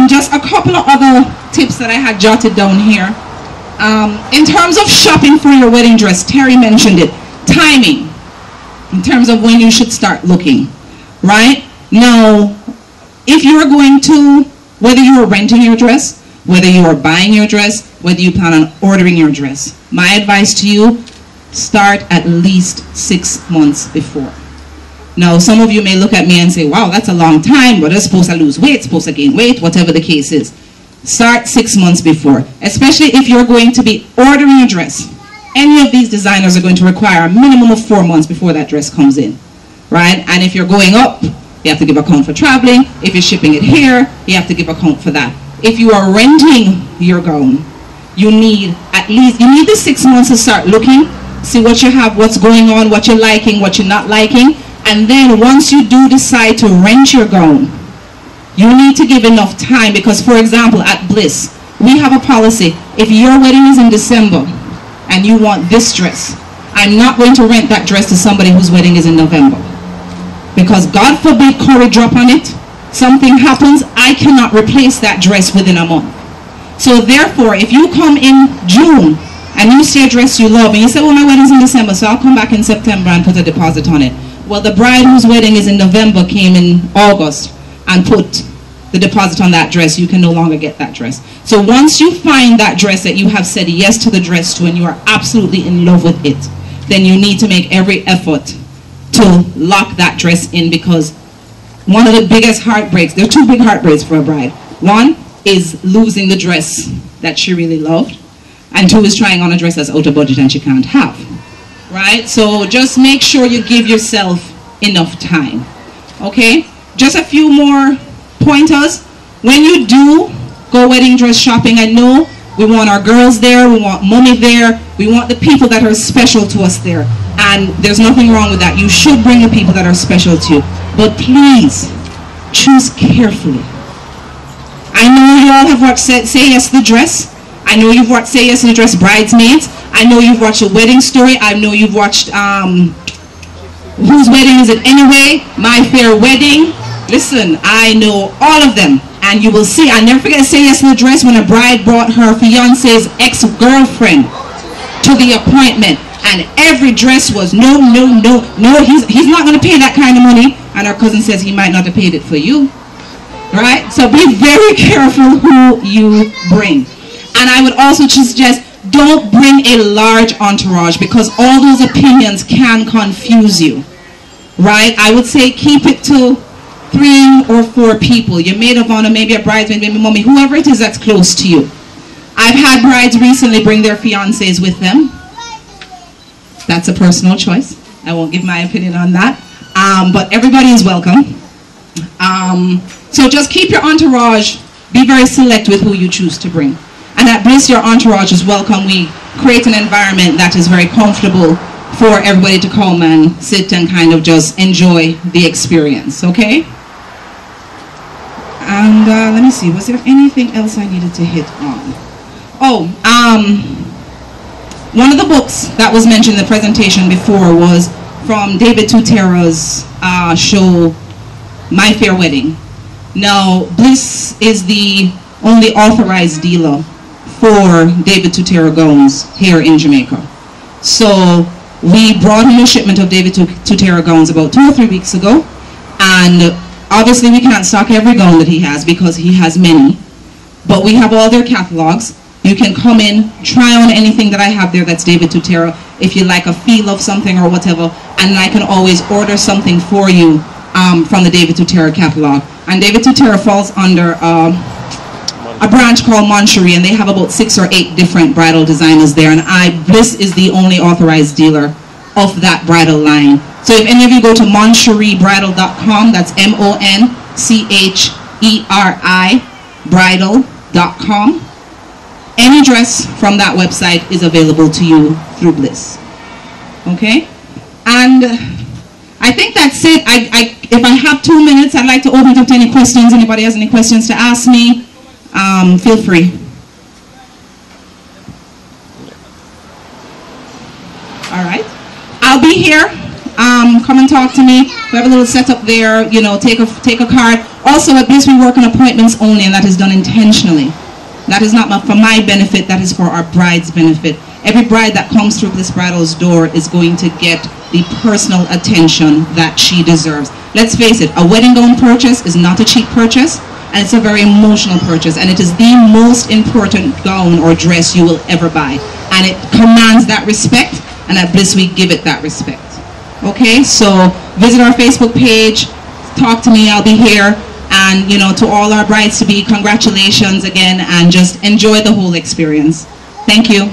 Just a couple of other tips that I had jotted down here. In terms of shopping for your wedding dress, Terry mentioned it. Timing, in terms of when you should start looking, right? Now, if you're going to, whether you are renting your dress, whether you are buying your dress, whether you plan on ordering your dress, my advice to you, start at least 6 months before. Now, some of you may look at me and say, wow, that's a long time, but they're supposed to lose weight, supposed to gain weight, whatever the case is. Start 6 months before, especially if you're going to be ordering a dress. Any of these designers are going to require a minimum of 4 months before that dress comes in, right? And if you're going up, you have to give account for traveling. If you're shipping it here, you have to give account for that. If you are renting your gown, you need the 6 months to start looking, see what you have, what's going on, what you're liking, what you're not liking. And then once you do decide to rent your gown, you need to give enough time, because for example at Bliss, we have a policy. If your wedding is in December and you want this dress, I'm not going to rent that dress to somebody whose wedding is in November. Because God forbid Corey drop on it, something happens, I cannot replace that dress within a month. So therefore, if you come in June and you see a dress you love and you say, well, my wedding's in December, so I'll come back in September and put a deposit on it. Well, the bride whose wedding is in November came in August and put the deposit on that dress, you can no longer get that dress. So once you find that dress that you have said yes to the dress to and you are absolutely in love with it, then you need to make every effort to lock that dress in, because one of the biggest heartbreaks, there are two big heartbreaks for a bride. One is losing the dress that she really loved, and two is trying on a dress that's out of budget and she can't have. Right? So just make sure you give yourself enough time. Okay? Just a few more pointers. When you do go wedding dress shopping, I know we want our girls there, we want mommy there, we want the people that are special to us there. And there's nothing wrong with that. You should bring the people that are special to you. But please, choose carefully. I know you all have watched Say Yes to the Dress. I know you've watched Say Yes to the Dress Bridesmaids. I know you've watched A Wedding Story. I know you've watched Whose Wedding Is It Anyway? My Fair Wedding. Listen, I know all of them. And you will see, I'll never forget Say Yes to the Dress when a bride brought her fiance's ex-girlfriend to the appointment. And every dress was, no, he's not going to pay that kind of money. And her cousin says he might not have paid it for you. Right? So be very careful who you bring. And I would also suggest, don't bring a large entourage, because all those opinions can confuse you. Right? I would say keep it to 3 or 4 people. Your maid of honor, maybe a bridesmaid, maybe mommy, whoever it is that's close to you. I've had brides recently bring their fiancés with them. That's a personal choice. I won't give my opinion on that. But everybody is welcome. So just keep your entourage, be very select with who you choose to bring. And at Bliss, your entourage is welcome. We create an environment that is very comfortable for everybody to come and sit and kind of just enjoy the experience, okay? And let me see, was there anything else I needed to hit on? Oh, one of the books that was mentioned in the presentation before was from David Tutera's show, My Fair Wedding. Now, Bliss is the only authorized dealer for David Tutera gowns here in Jamaica. So we brought in a shipment of David Tutera gowns about 2 or 3 weeks ago, and obviously we can't stock every gown that he has because he has many, but we have all their catalogs. You can come in, try on anything that I have there that's David Tutera, if you like a feel of something or whatever, and I can always order something for you from the David Tutera catalog. And David Tutera falls under a branch called Moncherie, and they have about 6 or 8 different bridal designers there, and Bliss is the only authorized dealer of that bridal line. So if any of you go to moncheriebridal.com, that's MONCHERI bridal.com, any dress from that website is available to you through Bliss. Okay? And I think that's it. If I have 2 minutes, I'd like to open it up to any questions. Anybody has any questions to ask me? Feel free. All right. I'll be here come and talk to me. We have a little setup there, you know, take a card. Also at Bliss we work on appointments only, and that is done intentionally. That is not for my benefit, that is for our bride's benefit. Every bride that comes through Bliss Bridal's door is going to get the personal attention that she deserves. Let's face it, a wedding gown purchase is not a cheap purchase, and it's a very emotional purchase, and it is the most important gown or dress you will ever buy. And it commands that respect, and at Bliss we give it that respect. Okay, so visit our Facebook page, talk to me, I'll be here. And, you know, to all our brides-to-be, congratulations again, and just enjoy the whole experience. Thank you.